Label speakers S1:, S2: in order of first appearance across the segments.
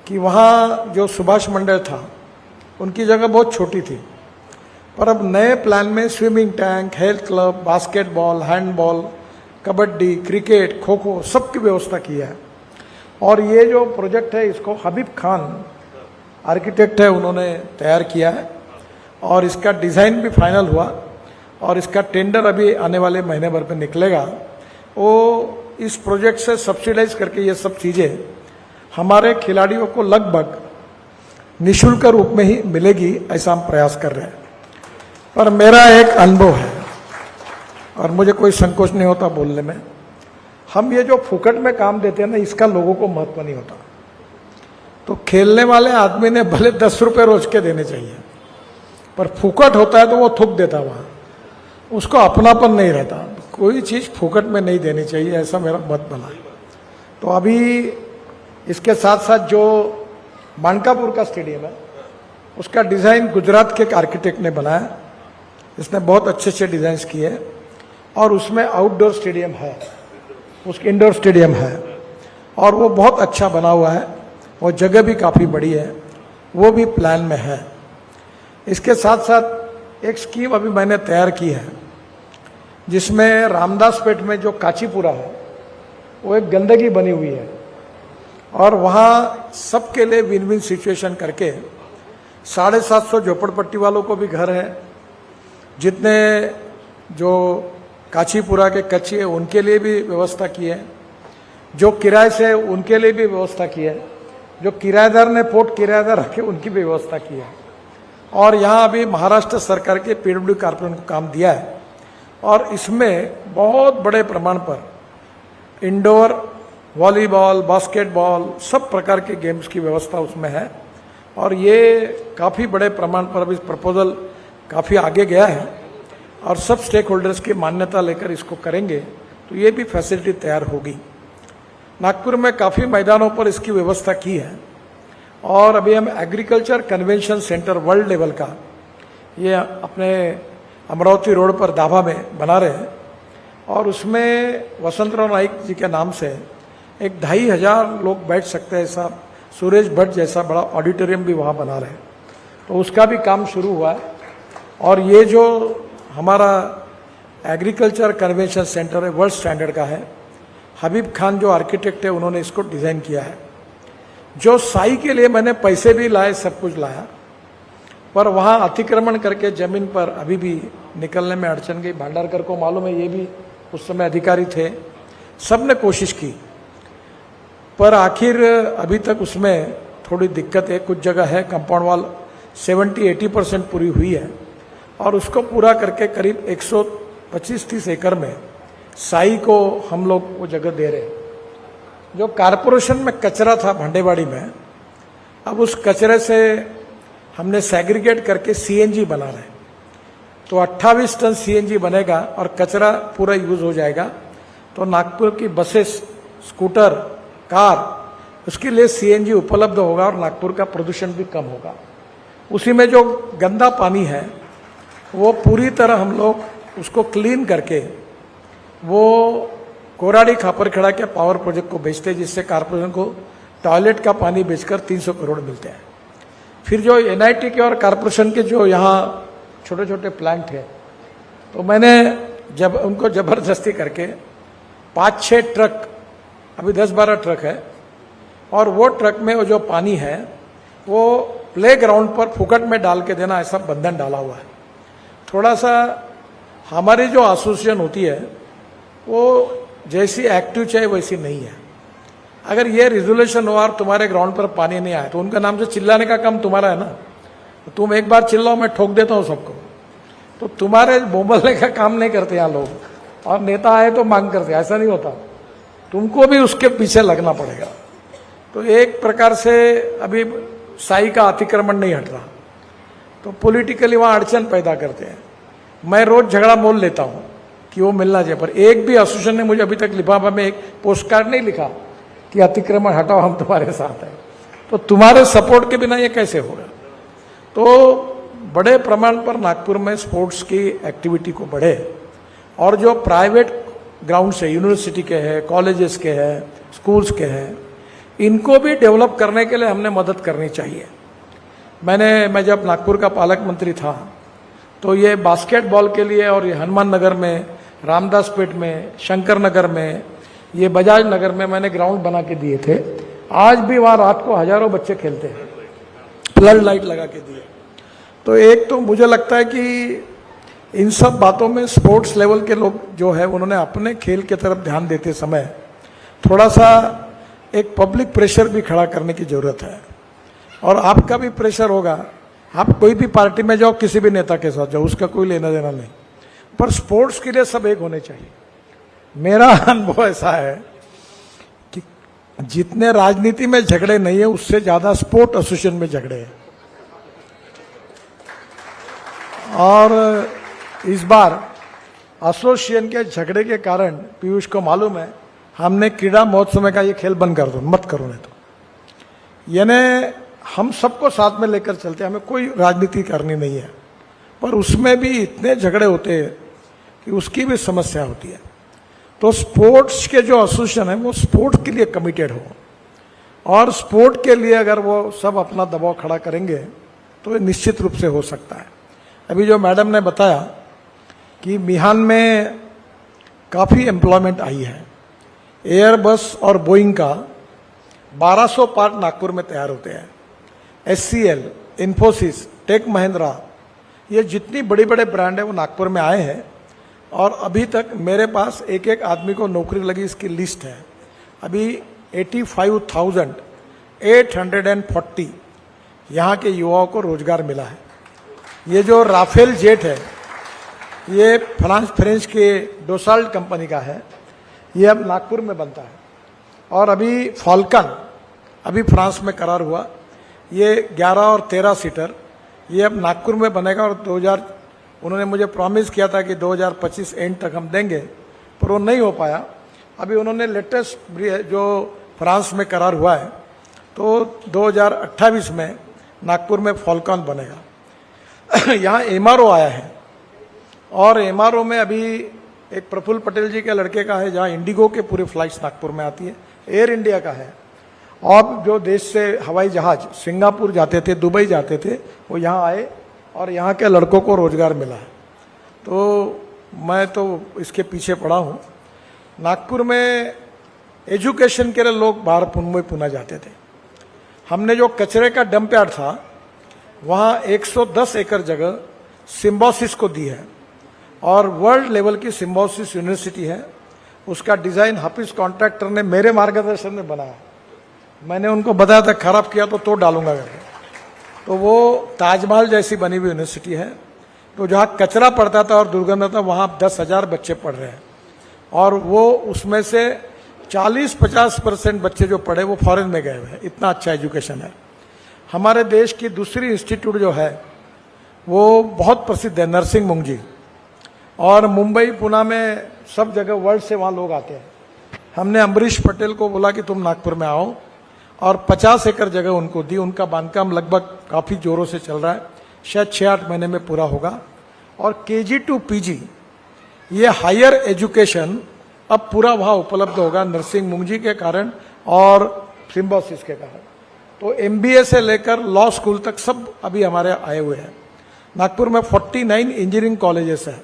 S1: कि वहाँ जो सुभाष मंडल था उनकी जगह बहुत छोटी थी, पर अब नए प्लान में swimming tank, health club, basketball, handball, kabaddi, cricket, kho kho सबकी व्यवस्था की है। और ये जो प्रोजेक्ट है इसको हबीब खान आर्किटेक्ट है, उन्होंने तैयार किया है और इसका डिज़ाइन भी फाइनल हुआ और इसका टेंडर अभी आने वाले महीने भर में निकलेगा। वो इस प्रोजेक्ट से सब्सिडाइज करके ये सब चीज़ें हमारे खिलाड़ियों को लगभग निःशुल्क रूप में ही मिलेगी, ऐसा हम प्रयास कर रहे हैं। पर मेरा एक अनुभव है और मुझे कोई संकोच नहीं होता बोलने में, हम ये जो फुकट में काम देते हैं ना, इसका लोगों को महत्व नहीं होता। तो खेलने वाले आदमी ने भले 10 रुपये रोज के देने चाहिए, पर फुकट होता है तो वो थूक देता वहाँ, उसको अपनापन नहीं रहता। कोई चीज़ फुकट में नहीं देनी चाहिए, ऐसा मेरा मत बना है। तो अभी इसके साथ साथ जो मानकापुर का स्टेडियम है उसका डिज़ाइन गुजरात के एक आर्किटेक्ट ने बनाया, इसने बहुत अच्छे अच्छे डिज़ाइंस किए और उसमें आउटडोर स्टेडियम है, उसके इंडोर स्टेडियम है और वो बहुत अच्छा बना हुआ है। वो जगह भी काफ़ी बड़ी है, वो भी प्लान में है। इसके साथ साथ एक स्कीम अभी मैंने तैयार की है जिसमें रामदासपेट में जो काचीपुरा है वो एक गंदगी बनी हुई है और वहाँ सबके लिए विन विन सिचुएशन करके 750 झोपड़पट्टी वालों को भी घर है, जितने जो काचीपुरा के कच्चे हैं उनके लिए भी व्यवस्था की है, जो किराए से उनके लिए भी व्यवस्था की है, जो किराएदार ने पोर्ट किराएदार रखे उनकी भी व्यवस्था की है। और यहाँ अभी महाराष्ट्र सरकार के पीडब्ल्यू कॉर्पोरेशन को काम दिया है और इसमें बहुत बड़े प्रमाण पर इंडोर वॉलीबॉल, बास्केटबॉल सब प्रकार के गेम्स की व्यवस्था उसमें है और ये काफ़ी बड़े प्रमाण पर अभी प्रपोजल काफ़ी आगे गया है और सब स्टेक होल्डर्स की मान्यता लेकर इसको करेंगे तो ये भी फैसिलिटी तैयार होगी। नागपुर में काफ़ी मैदानों पर इसकी व्यवस्था की है और अभी हम agriculture convention centre world level का ये अपने अमरावती रोड पर दाभा में बना रहे हैं और उसमें वसंतराव नाइक जी के नाम से एक 2500 लोग बैठ सकते हैं, ऐसा सुरेश भट्ट जैसा बड़ा ऑडिटोरियम भी वहाँ बना रहे हैं। तो उसका भी काम शुरू हुआ है और ये जो हमारा एग्रीकल्चर कन्वेंशन सेंटर है वर्ल्ड स्टैंडर्ड का है, हबीब खान जो आर्किटेक्ट है उन्होंने इसको डिज़ाइन किया है। जो साई के लिए मैंने पैसे भी लाए, सब कुछ लाया, पर वहाँ अतिक्रमण करके ज़मीन पर अभी भी निकलने में अड़चन गई। भांडारकर को मालूम है, ये भी उस समय अधिकारी थे, सब ने कोशिश की पर आखिर अभी तक उसमें थोड़ी दिक्कत है। कुछ जगह है कंपाउंड वॉल 70-80% पूरी हुई है और उसको पूरा करके करीब 125-30 एकड़ में साई को हम लोग वो जगह दे रहे हैं। जो कारपोरेशन में कचरा था भांडेवाड़ी में, अब उस कचरे से हमने सेग्रीगेट करके सीएनजी बना रहे हैं। तो 28 टन सीएनजी बनेगा और कचरा पूरा यूज हो जाएगा। तो नागपुर की बसेस, स्कूटर, कार, उसके लिए सीएनजी उपलब्ध होगा और नागपुर का प्रदूषण भी कम होगा। उसी में जो गंदा पानी है वो पूरी तरह हम लोग उसको क्लीन करके वो कोराड़ी खापरखेड़ा के पावर प्रोजेक्ट को बेचते हैं, जिससे कारपोरेशन को टॉयलेट का पानी बेचकर 300 करोड़ मिलते हैं। फिर जो एनआईटी के और कारपोरेशन के जो यहाँ छोटे छोटे प्लांट है, तो मैंने जब उनको ज़बरदस्ती करके 5-6 ट्रक, अभी 10-12 ट्रक है और वो ट्रक में वो जो पानी है वो प्ले ग्राउंड पर फुकट में डाल के देना, ऐसा बंधन डाला हुआ है। थोड़ा सा हमारी जो एसोसिएशन होती है वो जैसी एक्टिव चाहे वैसी नहीं है। अगर ये रिजोल्यूशन हो और तुम्हारे ग्राउंड पर पानी नहीं आए तो उनका नाम से चिल्लाने का काम तुम्हारा है ना। तो तुम एक बार चिल्लाओ, मैं ठोक देता हूँ सबको। तो तुम्हारे बोलने का काम नहीं करते यहाँ लोग, और नेता आए तो मांग करते, ऐसा नहीं होता। तुमको भी उसके पीछे लगना पड़ेगा। तो एक प्रकार से अभी साई का अतिक्रमण नहीं हट रहा, तो पॉलिटिकली वहाँ अड़चन पैदा करते हैं। मैं रोज झगड़ा मोल लेता हूँ कि वो मिलना चाहिए, पर एक भी एसोसिएशन ने मुझे अभी तक लिफाफा में एक पोस्ट कार्ड नहीं लिखा कि अतिक्रमण हटाओ, हम तुम्हारे साथ हैं। तो तुम्हारे सपोर्ट के बिना ये कैसे होगा। तो बड़े प्रमाण पर नागपुर में स्पोर्ट्स की एक्टिविटी को बढ़े और जो प्राइवेट ग्राउंड्स है, यूनिवर्सिटी के हैं, कॉलेजेस के हैं, स्कूल्स के हैं, इनको भी डेवलप करने के लिए हमने मदद करनी चाहिए। मैं जब नागपुर का पालक मंत्री था तो ये बास्केटबॉल के लिए और ये हनुमान नगर में, रामदासपेट में, शंकर नगर में, ये बजाज नगर में मैंने ग्राउंड बना के दिए थे। आज भी वहाँ रात को हजारों बच्चे खेलते हैं, फ्लड लाइट लगा के दिए। तो एक तो मुझे लगता है कि इन सब बातों में स्पोर्ट्स लेवल के लोग जो है उन्होंने अपने खेल की तरफ ध्यान देते समय थोड़ा सा एक पब्लिक प्रेशर भी खड़ा करने की जरूरत है। और आपका भी प्रेशर होगा, आप कोई भी पार्टी में जाओ, किसी भी नेता के साथ जाओ, उसका कोई लेना देना नहीं, पर स्पोर्ट्स के लिए सब एक होने चाहिए। मेरा अनुभव ऐसा है कि जितने राजनीति में झगड़े नहीं है उससे ज्यादा स्पोर्ट एसोसिएशन में झगड़े हैं। और इस बार एसोसिएशन के झगड़े के कारण पीयूष को मालूम है हमने क्रीड़ा महोत्सव में कहा ये खेल बंद कर दो, मत करो, नहीं तो यानी हम सबको साथ में लेकर चलते हैं, हमें कोई राजनीति करनी नहीं है, पर उसमें भी इतने झगड़े होते हैं कि उसकी भी समस्या होती है। तो स्पोर्ट्स के जो एसोसिएशन है वो स्पोर्ट्स के लिए कमिटेड हो, और स्पोर्ट के लिए अगर वो सब अपना दबाव खड़ा करेंगे तो ये निश्चित रूप से हो सकता है। अभी जो मैडम ने बताया कि मिहान में काफ़ी एम्प्लॉयमेंट आई है, एयरबस और बोइंग का 1200 पार्ट नागपुर में तैयार होते हैं। एचसीएल, इन्फोसिस, टेक महिंद्रा, ये जितनी बड़ी बड़े ब्रांड है वो नागपुर में आए हैं, और अभी तक मेरे पास एक एक आदमी को नौकरी लगी इसकी लिस्ट है। अभी 85,840 यहाँ के युवाओं को रोजगार मिला है। ये जो राफेल जेट है ये फ्रेंच के डोसाल्ट कंपनी का है, ये अब नागपुर में बनता है। और अभी फॉल्कन अभी फ्रांस में करार हुआ, ये 11 और 13 सीटर ये अब नागपुर में बनेगा, और उन्होंने मुझे प्रॉमिस किया था कि 2025 एंड तक हम देंगे, पर वो नहीं हो पाया। अभी उन्होंने लेटेस्ट जो फ्रांस में करार हुआ है तो 2028 में नागपुर में फॉल्कन बनेगा। यहाँ एमआरओ आया है, और एमआरओ में अभी एक प्रफुल्ल पटेल जी के लड़के का है, जहाँ इंडिगो के पूरे फ्लाइट्स नागपुर में आती है, एयर इंडिया का है। और जो देश से हवाई जहाज सिंगापुर जाते थे, दुबई जाते थे, वो यहाँ आए और यहाँ के लड़कों को रोजगार मिला है। तो मैं तो इसके पीछे पड़ा हूँ। नागपुर में एजुकेशन के लिए लोग बाहर मुंबई पुणे जाते थे। हमने जो कचरे का डंप यार्ड था वहाँ 110 एकड़ जगह सिम्बोसिस को दी है, और वर्ल्ड लेवल की सिम्बोसिस यूनिवर्सिटी है। उसका डिज़ाइन हाफिज कॉन्ट्रैक्टर ने मेरे मार्गदर्शन में बनाया। मैंने उनको बताया था खराब किया तो तोड़ डालूंगा करके। तो वो ताजमहल जैसी बनी हुई यूनिवर्सिटी है। तो जहाँ कचरा पड़ता था और दुर्गंध था वहाँ 10,000 बच्चे पढ़ रहे हैं, और वो उसमें से 40-50% बच्चे जो पढ़े वो फॉरेन में गए हुए हैं। इतना अच्छा एजुकेशन है। हमारे देश की दूसरी इंस्टीट्यूट जो है वो बहुत प्रसिद्ध है, नरसिंह मुंगजी, और मुंबई पुणे में सब जगह वर्ल्ड से वहाँ लोग आते हैं। हमने अम्बरीश पटेल को बोला कि तुम नागपुर में आओ, और 50 एकड़ जगह उनको दी। उनका बांधकाम लगभग काफ़ी जोरों से चल रहा है, शायद 6-8 महीने में पूरा होगा। और KG to PG ये हायर एजुकेशन अब पूरा वहाँ उपलब्ध होगा नरसिंह मुंगजी के कारण और सिम्बोसिस के कारण। तो MBA से लेकर लॉ स्कूल तक सब अभी हमारे आए हुए हैं। नागपुर में 49 इंजीनियरिंग कॉलेजेस हैं,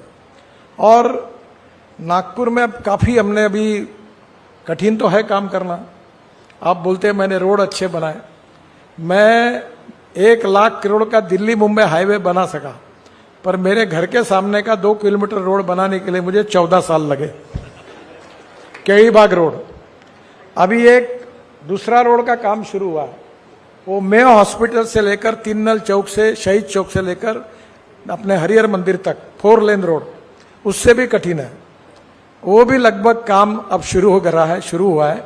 S1: और नागपुर में अब काफ़ी हमने अभी, कठिन तो है काम करना। आप बोलते हैं मैंने रोड अच्छे बनाए, मैं 1 लाख करोड़ का दिल्ली मुंबई हाईवे बना सका, पर मेरे घर के सामने का 2 किलोमीटर रोड बनाने के लिए मुझे 14 साल लगे, केईबाग रोड। अभी एक दूसरा रोड का काम शुरू हुआ, वो मेयो हॉस्पिटल से लेकर 3 नल चौक से, शहीद चौक से लेकर अपने हरिहर मंदिर तक 4 लेन रोड, उससे भी कठिन है। वो भी लगभग काम अब शुरू हो रहा है, शुरू हुआ है,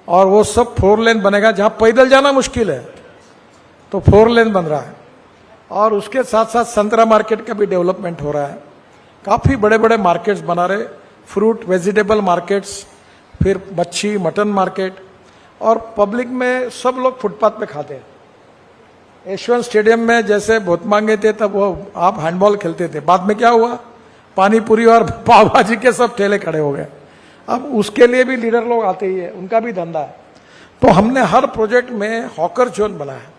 S1: और वो सब 4 लेन बनेगा। जहां पैदल जाना मुश्किल है तो 4 लेन बन रहा है। और उसके साथ साथ संतरा मार्केट का भी डेवलपमेंट हो रहा है। काफ़ी बड़े बड़े मार्केट्स बना रहे, फ्रूट वेजिटेबल मार्केट्स, फिर मच्छी मटन मार्केट, और पब्लिक में सब लोग फुटपाथ पे खाते हैं। यशवंत स्टेडियम में जैसे बहुत मांगे थे तब वो आप हैंडबॉल खेलते थे, बाद में क्या हुआ, पानी पूरी और पाव भाजी के सब ठेले खड़े हो गए। अब उसके लिए भी लीडर लोग आते ही है, उनका भी धंधा है। तो हमने हर प्रोजेक्ट में हॉकर जोन बनाया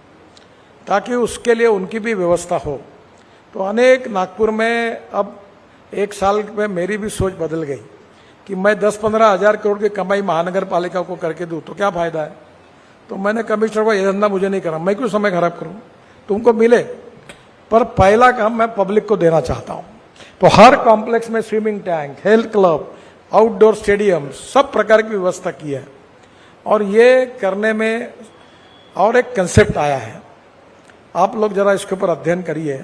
S1: ताकि उसके लिए उनकी भी व्यवस्था हो। तो अनेक नागपुर में अब एक साल में मेरी भी सोच बदल गई कि मैं 10-15 हज़ार करोड़ की कमाई महानगर पालिका को करके दूं तो क्या फायदा है। तो मैंने कमिश्नर को, ये धंधा मुझे नहीं करना, मैं क्यों समय खराब करूं, तुमको मिले, पर पहला काम मैं पब्लिक को देना चाहता हूं। तो हर कॉम्प्लेक्स में swimming tank, health club, outdoor stadium, सब प्रकार की व्यवस्था की है। और ये करने में और एक कंसेप्ट आया है, आप लोग जरा इसके ऊपर अध्ययन करिए।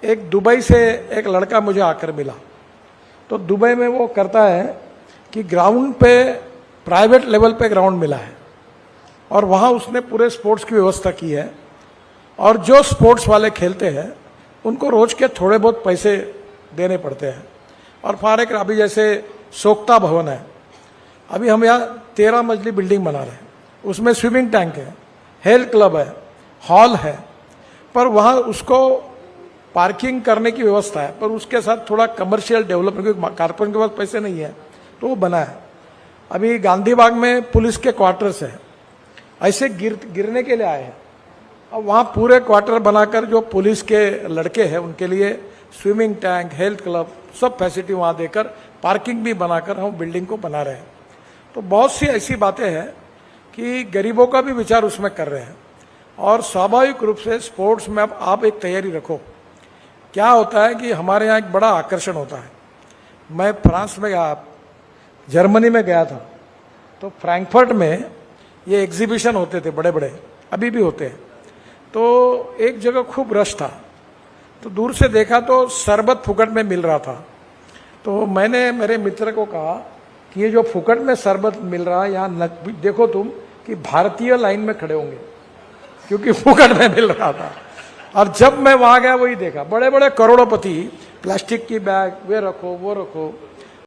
S1: एक दुबई से एक लड़का मुझे आकर मिला, तो दुबई में वो करता है कि ग्राउंड पे, प्राइवेट लेवल पे ग्राउंड मिला है और वहाँ उसने पूरे स्पोर्ट्स की व्यवस्था की है। और जो स्पोर्ट्स वाले खेलते हैं उनको रोज के थोड़े बहुत पैसे देने पड़ते हैं। और फॉर एक अभी जैसे सोक्ता भवन है, अभी हम यहाँ 13 मंजिली बिल्डिंग बना रहे हैं, उसमें स्विमिंग टैंक है, हेल्थ क्लब है, हॉल है, पर वहाँ उसको पार्किंग करने की व्यवस्था है, पर उसके साथ थोड़ा कमर्शियल डेवलपमेंट, क्योंकि कारपोरेट के पास पैसे नहीं है तो वो बना है। अभी गांधी बाग में पुलिस के क्वार्टर्स है, ऐसे गिरने के लिए आए हैं। अब वहाँ पूरे क्वार्टर बनाकर जो पुलिस के लड़के हैं उनके लिए स्विमिंग टैंक, हेल्थ क्लब, सब फैसिलिटी वहाँ देकर पार्किंग भी बनाकर हम बिल्डिंग को बना रहे हैं। तो बहुत सी ऐसी बातें हैं कि गरीबों का भी विचार उसमें कर रहे हैं। और स्वाभाविक रूप से स्पोर्ट्स में अब आप एक तैयारी रखो। क्या होता है कि हमारे यहाँ एक बड़ा आकर्षण होता है। मैं फ्रांस में गया, जर्मनी में गया था, तो फ्रैंकफर्ट में ये एग्जीबिशन होते थे बड़े बड़े, अभी भी होते हैं। तो एक जगह खूब रश था, तो दूर से देखा तो शरबत फुकट में मिल रहा था। तो मैंने मेरे मित्र को कहा कि ये जो फुकट में शरबत मिल रहा है यहाँ देखो तुम कि भारतीय लाइन में खड़े होंगे, क्योंकि फुकट में मिल रहा था। और जब मैं वहां गया वही देखा, बड़े बड़े करोड़पति प्लास्टिक की बैग, वे रखो वो रखो।